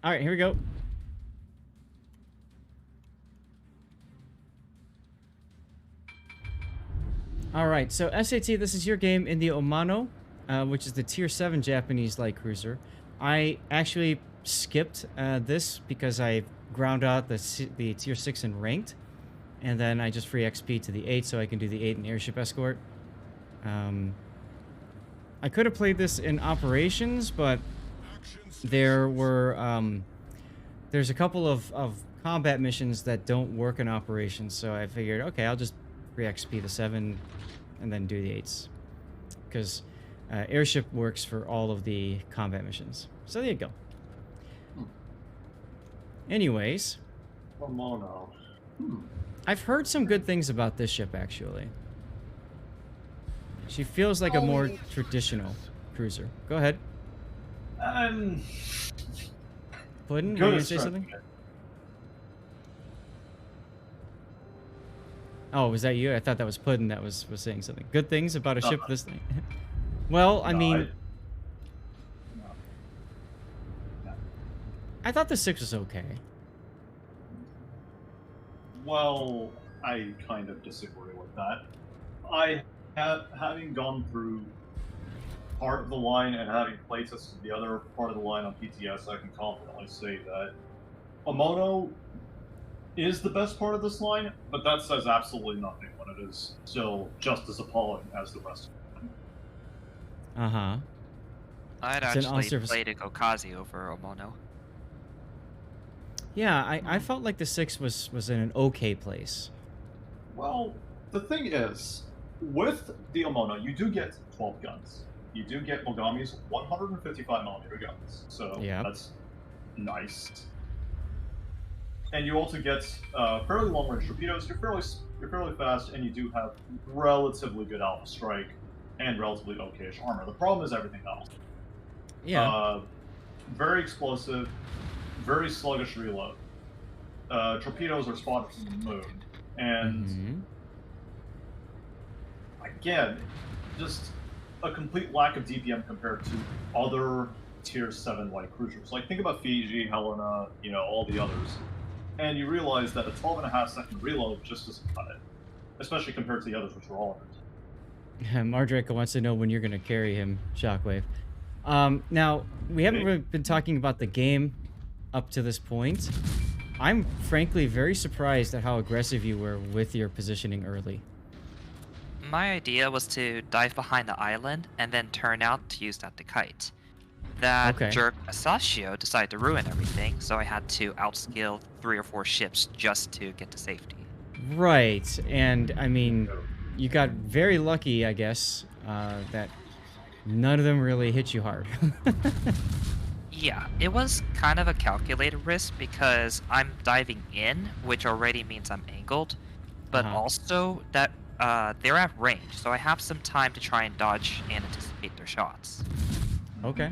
All right, here we go. All right, so SAT, this is your game in the Omono, which is the Tier 7 Japanese light cruiser. I actually skipped this because I ground out the Tier 6 in ranked, and then I just free XP to the 8 so I can do the 8 in airship escort. I could have played this in operations, but there were there's a couple of combat missions that don't work in operations, so I figured, okay, I'll just free XP the 7 and then do the 8s, because airship works for all of the combat missions. So there you go. Anyways, Omono. I've heard some good things about this ship, actually. She feels like a more traditional cruiser. Go ahead. Puddin', were you gonna say something? Oh, was that you? I thought that was Puddin' that was saying something. Good things about a ship this thing. Well, I mean... I thought the 6 was okay. Well, I kind of disagree with that. Having gone through part of the line and having playtested the other part of the line on PTS, I can confidently say that Omono is the best part of this line, but that says absolutely nothing when it is still just as appalling as the rest of them. Uh-huh. I'd actually played a Gokazi over Omono. Yeah, I felt like the 6 was in an okay place. Well, the thing is, with the Omono, you do get 12 guns. You do get Mogami's 155mm guns, so that's nice. And you also get fairly long-range torpedoes. You're fairly fast, and you do have relatively good alpha strike and relatively okayish armor. The problem is everything else. Yeah. Very explosive, very sluggish reload. Torpedoes are spotted from the moon, and again, just a complete lack of DPM compared to other Tier 7 light cruisers. Like, think about Fiji, Helena, you know, all the others. And you realize that a 12.5-second reload just doesn't cut it, especially compared to the others, which are all under. Mardrake wants to know when you're going to carry him, Shockwave. Now, we haven't really been talking about the game up to this point. I'm frankly very surprised at how aggressive you were with your positioning early. My idea was to dive behind the island and then turn out to use that to kite. That jerk Asashio decided to ruin everything, so I had to outskill 3 or 4 ships just to get to safety. Right, and I mean, you got very lucky, I guess, that none of them really hit you hard. Yeah, it was kind of a calculated risk because I'm diving in, which already means I'm angled, but also that they're at range, so I have some time to try and dodge and anticipate their shots. Okay.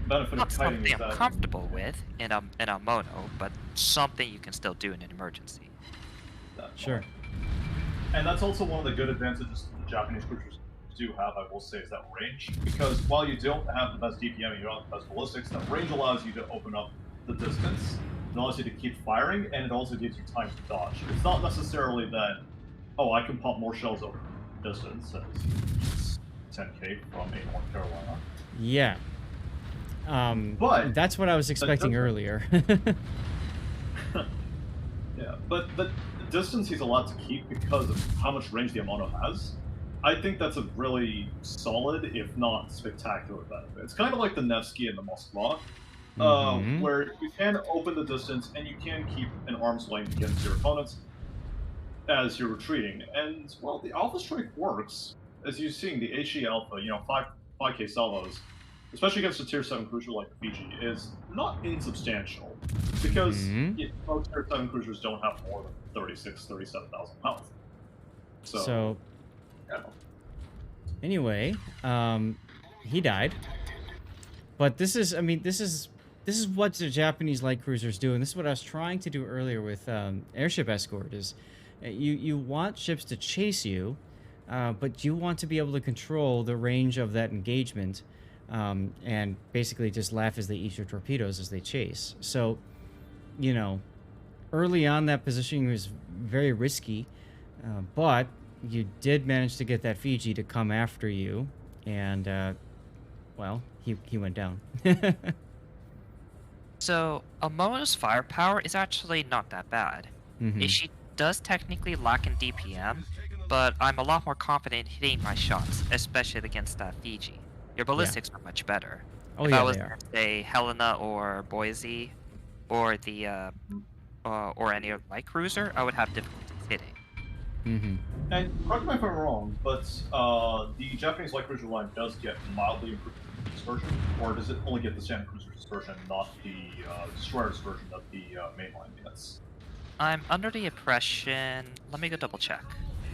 Not something I'm comfortable with in a mono, but something you can still do in an emergency. Sure. And that's also one of the good advantages the Japanese cruisers do have, I will say, is that range. Because while you don't have the best DPM and you don't have the best ballistics, that range allows you to open up the distance. It allows you to keep firing, and it also gives you time to dodge. It's not necessarily that, oh, I can pump more shells over distance, as 10K from a North Carolina. Yeah. But that's what I was expecting earlier. Yeah, but the distance he's allowed to keep because of how much range the Omono has, I think that's a really solid, if not spectacular benefit. It's kind of like the Nevsky and the Moskva, where you can open the distance and you can keep an arm's length against your opponents as you're retreating. And, well, the Alpha Strike works. As you're seeing, the HE Alpha, you know, 5K salvos, especially against a Tier 7 cruiser like the Fiji, is not insubstantial. Because most Tier 7 cruisers don't have more than 36,000, 37,000 health. So yeah. Anyway, he died. But this is, I mean, this is what the Japanese light cruisers do, and this is what I was trying to do earlier with airship escort, is you want ships to chase you, but you want to be able to control the range of that engagement and basically just laugh as they eat your torpedoes as they chase. So, you know, early on that positioning was very risky, but you did manage to get that Fiji to come after you, and well, he went down. So, Omono's firepower is actually not that bad. She does technically lack in DPM, but I'm a lot more confident hitting my shots, especially against that Fiji. Your ballistics are much better. Oh, If yeah, I was they to are. say Helena or Boise, or the or any other light cruiser, I would have difficulties hitting. And correct me if I'm wrong, but the Japanese light cruiser line does get mildly improved dispersion, or does it only get the standard cruiser dispersion, not the destroyer dispersion of the mainline units? I'm under the impression. Let me go double check.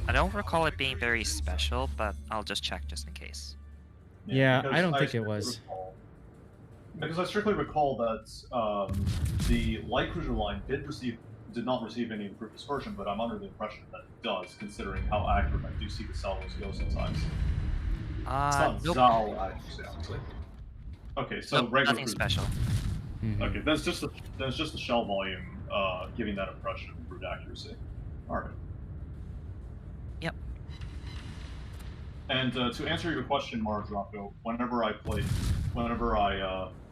I don't recall it being very special, but I'll just check just in case. Yeah, I because don't think it strictly was. Because I strictly recall that the light cruiser line did not receive any improved dispersion, but I'm under the impression that it does, considering how accurate I do see the salvos go sometimes. It's not Nope. Zal accuracy, obviously. Okay, so Nope, regular nothing cruiser. special. Okay, that's just the shell volume giving that impression of improved accuracy. All right. Yep. And to answer your question, Marjocko, whenever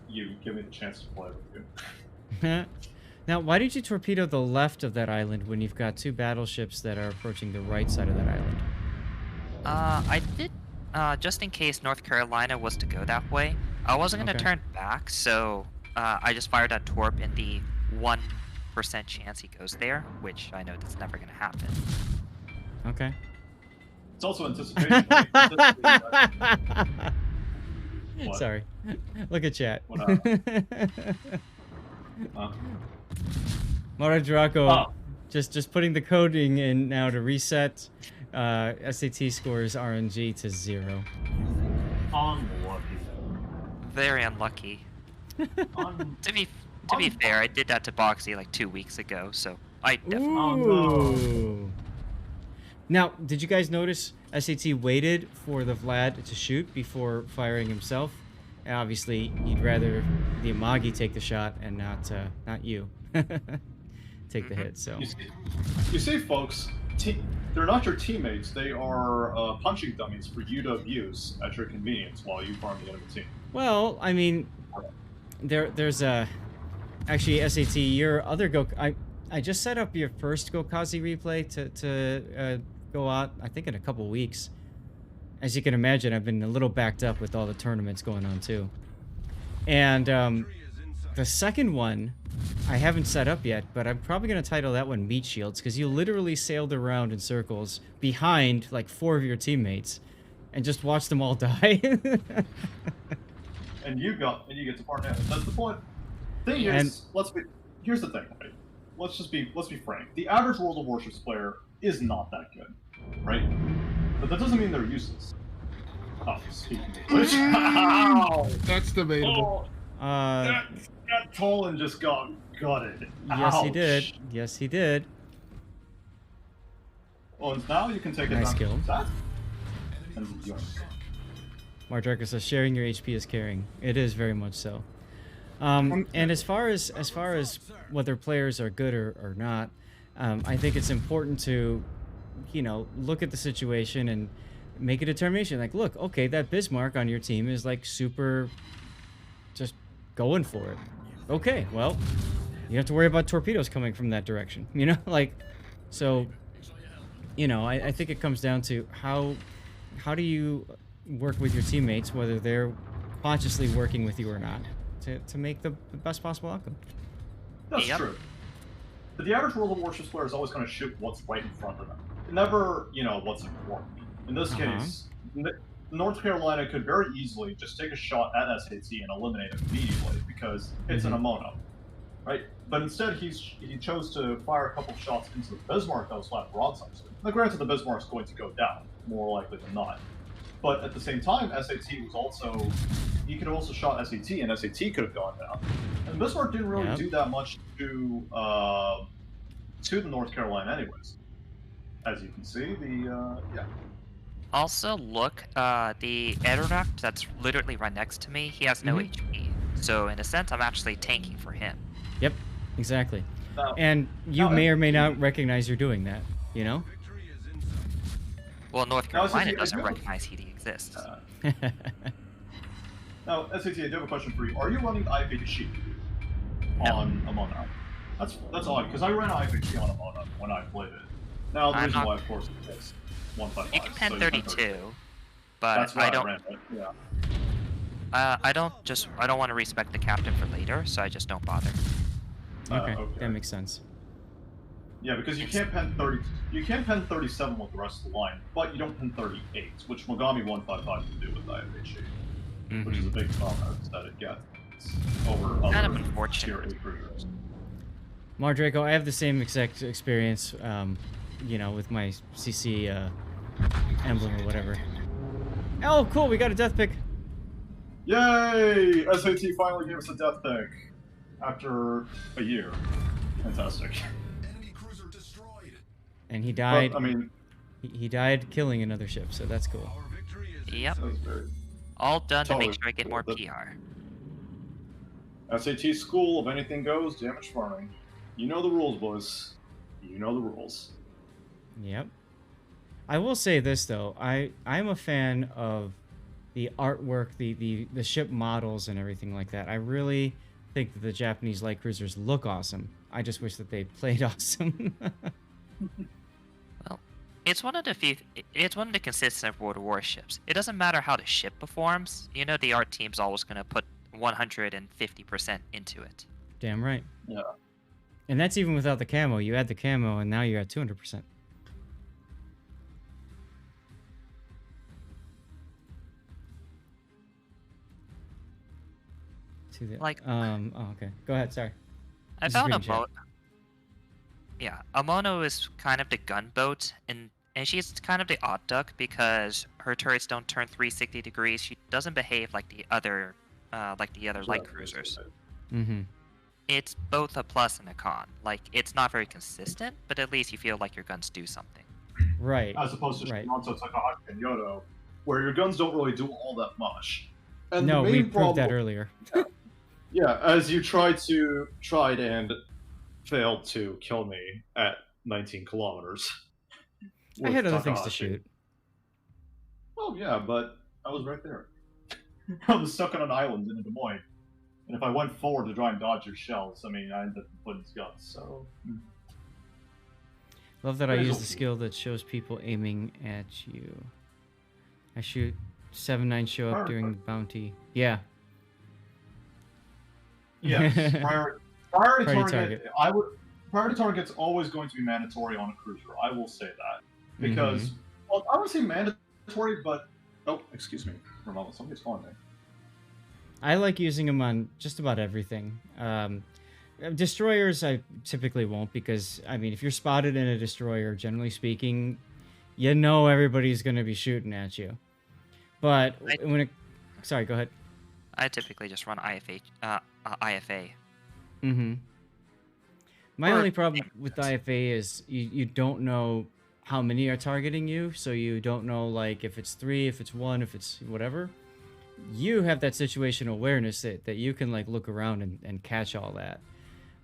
you give me the chance to play with you. Now, why did you torpedo the left of that island when you've got two battleships that are approaching the right side of that island? I did, just in case North Carolina was to go that way. I wasn't going to Okay. turn back, so I just fired at Torp in the 1% chance he goes there, which I know that's never going to happen. Okay. It's also anticipation. Right? What? Sorry. Look at chat. What, Mara Draco Oh. just putting the coding in now to reset SAT scores RNG to 0. Unlucky. Very unlucky. To be fair, I did that to Boxy like 2 weeks ago, so I definitely. Ooh. Now, did you guys notice SAT waited for the Vlad to shoot before firing himself? And obviously, he'd rather the Amagi take the shot and not you take the hit. So You see, folks, they're not your teammates. They are punching dummies for you to abuse at your convenience while you farm the enemy team. well, I mean, there's actually SAT your other go. I just set up your first Gokazi replay to go out. I think in a couple weeks. As you can imagine, I've been a little backed up with all the tournaments going on too. And the second one, I haven't set up yet, but I'm probably going to title that one Meat Shields, because you literally sailed around in circles behind like 4 of your teammates and just watched them all die. And you get to farm damage. That's the point. Thing is, here's the thing, right? Let's be frank. The average World of Warships player is not that good, right? But that doesn't mean they're useless. Oh, speaking of which, ow! That's debatable. That Tolan just got gutted. Yes, he Ouch. did. Yes, he did. Well, and now you can take Nice advantage kill. of that. And yoink. Mardraka says sharing your HP is caring. It is very much so. And as far as whether players are good or not, I think it's important to, you know, look at the situation and make a determination. Like, look, okay, that Bismarck on your team is like super, just going for it. Okay, well, you have to worry about torpedoes coming from that direction. You know, like, so, you know, I think it comes down to how do you work with your teammates, whether they're consciously working with you or not, to make the best possible outcome. That's Yep. true. But the average World of Warships player is always going to shoot what's right in front of them. Never, you know, what's important. In this case, North Carolina could very easily just take a shot at SAT and eliminate it immediately because it's an Omono, right? But instead, he chose to fire a couple shots into the Bismarck that was flat broadside. Now, granted, the Bismarck's going to go down, more likely than not. But at the same time, SAT was also... He could have also shot SAT, and SAT could have gone down. And Bismarck didn't really do that much to the North Carolina anyways. As you can see, Also, look, the Aeronaut that's literally right next to me, he has no Mhm. HP. So in a sense, I'm actually tanking for him. Yep, exactly. Now, And you now, may or may not SAT, recognize you're doing that, you know? Well, North now, SAT, Carolina I do doesn't have recognize he exists. now, SAT, I do have a question for you. Are you running the IFHC No, on Omono? That's odd, because I ran IFHC on Omono when I played it. Now, the I'm reason not. why, of course, is You can 155, pen so you pen 32. 32, but That's why I ran it, yeah. I don't want to respect the captain for later, so I just don't bother. Okay, Okay. that makes sense. Yeah, because you can't pen 30. You can pen 37 with the rest of the line, but you don't pen 38, which Mogami 155 can do with IFHC, which is a big bonus that it gets over Kind other of unfortunate. tier 8 cruisers. Mardraco, I have the same exact experience, you know, with my CC emblem or whatever. Oh, cool, we got a Deathpic. Yay! SAT finally gave us a death pick after a year. Fantastic. And he died. But, I mean, He died killing another ship, so that's cool. Yep, that was very all done to totally make sure I get cool. more But PR. SAT school of anything goes, damage farming. You know the rules, boys. You know the rules. Yep. I will say this though, I'm a fan of the artwork, the ship models and everything like that. I really think that the Japanese light cruisers look awesome. I just wish that they played awesome. Well, it's one of the few. It's one of the consistent World Warships. It doesn't matter how the ship performs. You know, the art team's always gonna put 150% into it. Damn right. Yeah. And that's even without the camo. You add the camo and now you're at 200%. To the, Like- oh, okay. Go ahead, sorry. I This is found reading chat. Yeah, Omono is kind of the gunboat, and she's kind of the odd duck because her turrets don't turn 360 degrees. She doesn't behave like the other light cruisers. Mm-hmm. It's both a plus and a con. Like, it's not very consistent, but at least you feel like your guns do something. Right. As opposed to Right. Shimanto, Takahashi, and Yodo, where your guns don't really do all that much. And No, the we main proved that problem, earlier. yeah, as you tried and failed to kill me at 19 kilometers. I with had other things to Takahashi. shoot. Oh yeah, but I was right there. I was stuck on an island in Des Moines, and if I went forward to try and dodge your shells, I mean, I ended up putting his guns. So Love that I There's use a- the skill that shows people aiming at you. I shoot 7-9 show up during the bounty. Yeah. yes, priority Priority target. target. Priority target's always going to be mandatory on a cruiser. I will say that because, well, I don't say mandatory, but oh, excuse me, Ramon, somebody's calling me. I like using them on just about everything. Destroyers, I typically won't because, I mean, if you're spotted in a destroyer, generally speaking, you know everybody's going to be shooting at you. But when it... Sorry, go ahead. I typically just run IFA. Mm-hmm. My Or only problem with the IFA is you don't know how many are targeting you, so you don't know, like, if it's 3, if it's 1, if it's whatever. You have that situational awareness that you can, like, look around and catch all that.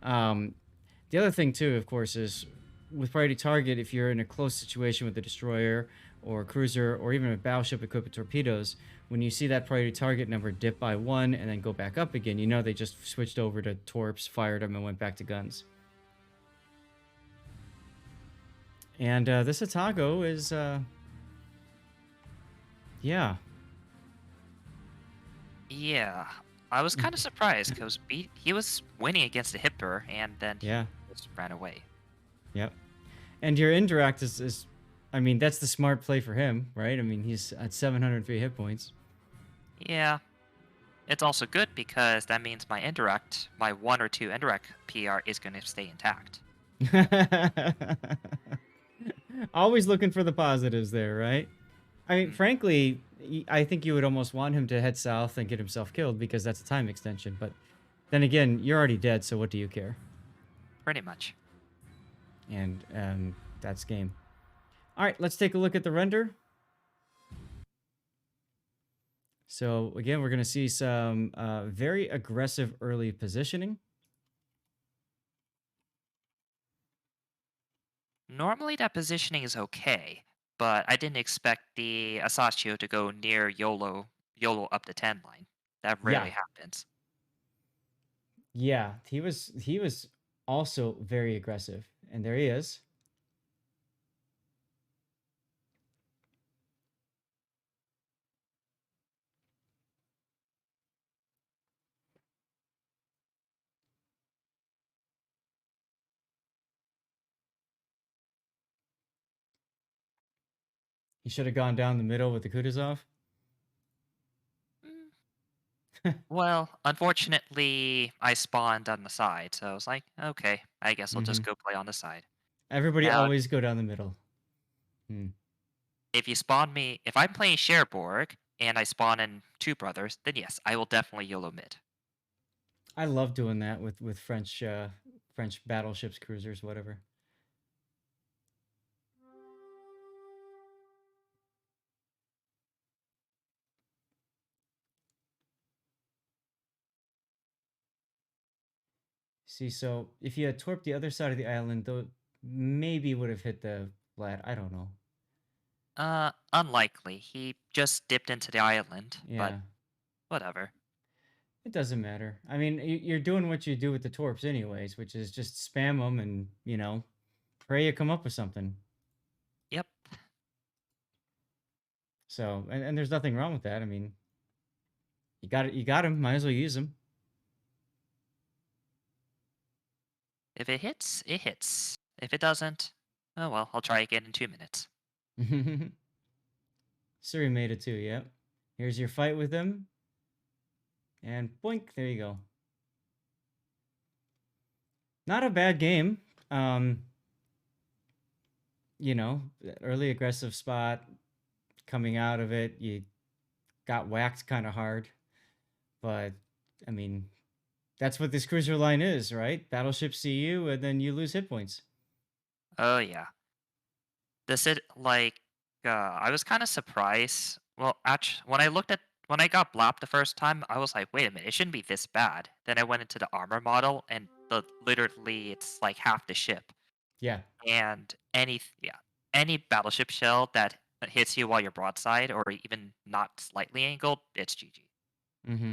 The other thing, too, of course, is with priority target, if you're in a close situation with a destroyer or a cruiser or even a battleship equipped with torpedoes, when you see that priority target number dip by 1 and then go back up again, you know they just switched over to torps, fired them, and went back to guns. And this Atago is, yeah. Yeah, I was kind of surprised because he was winning against the Hipper, and then he Yeah. just ran away. Yep. And your indirect is, I mean, that's the smart play for him, right? I mean, he's at 703 hit points. Yeah, it's also good because that means my 1 or 2 indirect PR is going to stay intact. Always looking for the positives there, right? I mean, frankly, I think you would almost want him to head south and get himself killed because that's a time extension. But then again, you're already dead, so what do you care? Pretty much. And that's game. All right, let's take a look at the render. So again, we're going to see some very aggressive early positioning. Normally that positioning is okay, but I didn't expect the Asashio to go near YOLO up to 10 line. That Yeah, rarely happens. yeah, he was also very aggressive, and there he is. He should have gone down the middle with the Kutuzov. Mm, Well, unfortunately, I spawned on the side, so I was like, okay, I guess I'll just Hmm. go play on the side. Everybody Now, always go down the middle. Hmm. if I'm playing Cherbourg and I spawn in Two Brothers, then yes, I will definitely YOLO mid. I love doing that with French battleships, cruisers, whatever. See, so if you had torped the other side of the island, though, maybe would have hit the flat. I don't know. Unlikely. He just dipped into the island, but Yeah, whatever. it doesn't matter. I mean, you're doing what you do with the torps anyways, which is just spam them and pray you come up with something. Yep. So, and there's nothing wrong with that. I mean, you got it. You got him. Might as well use him. If it hits, it hits. If it doesn't, oh well, I'll try again in 2 minutes. Suri made it too. Yep. Here's your fight with him, and boink. There you go. Not a bad game. Um, early aggressive spot coming out of it. You got whacked kind of hard, but I mean, that's what this cruiser line is, right? Battleships see you, and then you lose hit points. Oh yeah. This it like I was kind of surprised. Well, actually, when I got blapped the first time, I was like, wait a minute, it shouldn't be this bad. Then I went into the armor model, and the literally it's like half the ship. Yeah. And any battleship shell that hits you while you're broadside or even not slightly angled, it's GG. Mm-hmm.